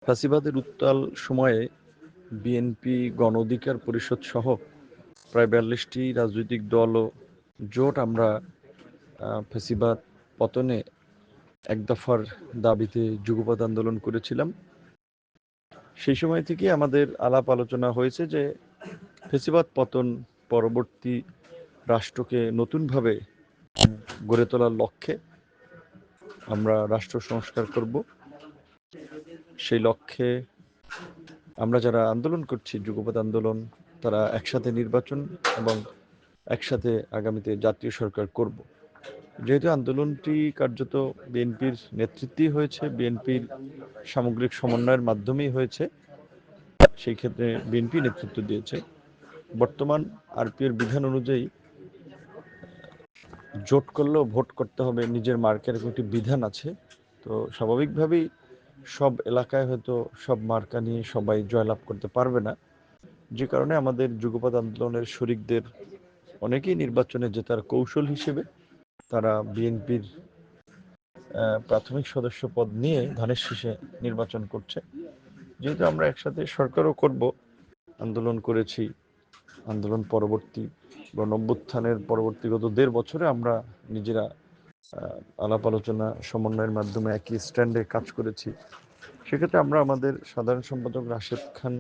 ফ্যাসিবাদের উত্তাল সময়ে বিএনপি, গণ অধিকার পরিষদ সহ প্রায় ৪২টি রাজনৈতিক দল ও জোট আমরা ফ্যাসিবাদ পতনে এক দফার দাবিতে যুগপৎ আন্দোলন করেছিলাম। সেই সময় থেকে আমাদের আলাপ আলোচনা হয়েছে যে ফ্যাসিবাদ পতন পরবর্তী রাষ্ট্রকে নতুনভাবে গড়ে তোলার লক্ষ্যে আমরা রাষ্ট্র সংস্কার করব। সেই লক্ষ্যে আমরা যারা আন্দোলন করছি, যুগপৎ আন্দোলন, তারা একসাথে নির্বাচন এবং একসাথে আগামীতে জাতীয় সরকার করব। যেহেতু আন্দোলনটি কার্যত বিএনপির নেতৃত্বেই হয়েছে, বিএনপির সামগ্রিক সমন্বয়ের মাধ্যমেই হয়েছে, সেই ক্ষেত্রে বিএনপি নেতৃত্ব দিয়েছে। বর্তমান আরপিএর বিধান অনুযায়ী জোট করলেও ভোট করতে হবে, নিজের মার্কের একটি বিধান আছে। তো স্বাভাবিকভাবেই সব এলাকায় হয়তো সব মার্কা নিয়ে সবাই জয়লাভ করতে পারবে না, যে কারণে আমাদের যুগপৎ আন্দোলনের শরিকদের অনেকেই নির্বাচনে জেতার কৌশল হিসেবে তারা বিএনপির প্রাথমিক সদস্য পদ নিয়ে ধানের শীষে নির্বাচন করছে। যেহেতু আমরা একসাথে সরকারও করব, আন্দোলন করেছি, আন্দোলন পরবর্তী গণ-অভ্যুত্থানের পরবর্তী গত ১.৫ বছরে আমরা নিজেরা আলাপ আলোচনা সমন্বয়ের মাধ্যমে একই স্ট্যান্ডে কাজ করেছি। সেক্ষেত্রে আমরা আমাদের সাধারণ সম্পাদক রাশেদ খান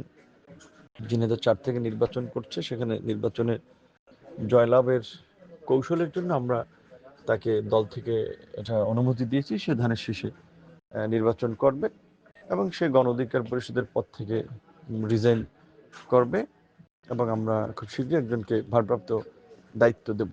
ঝিনাইদহ ৪ থেকে নির্বাচন করছে, সেখানে নির্বাচনে জয়লাভের কৌশলের জন্য আমরা তাকে দল থেকে এটা অনুমতি দিয়েছি, সে ধানের শীষে নির্বাচন করবে এবং সে গণ অধিকার পরিষদের পদ থেকে রিজাইন করবে এবং আমরা খুব শীঘ্রই একজনকে ভারপ্রাপ্ত দায়িত্ব দেব।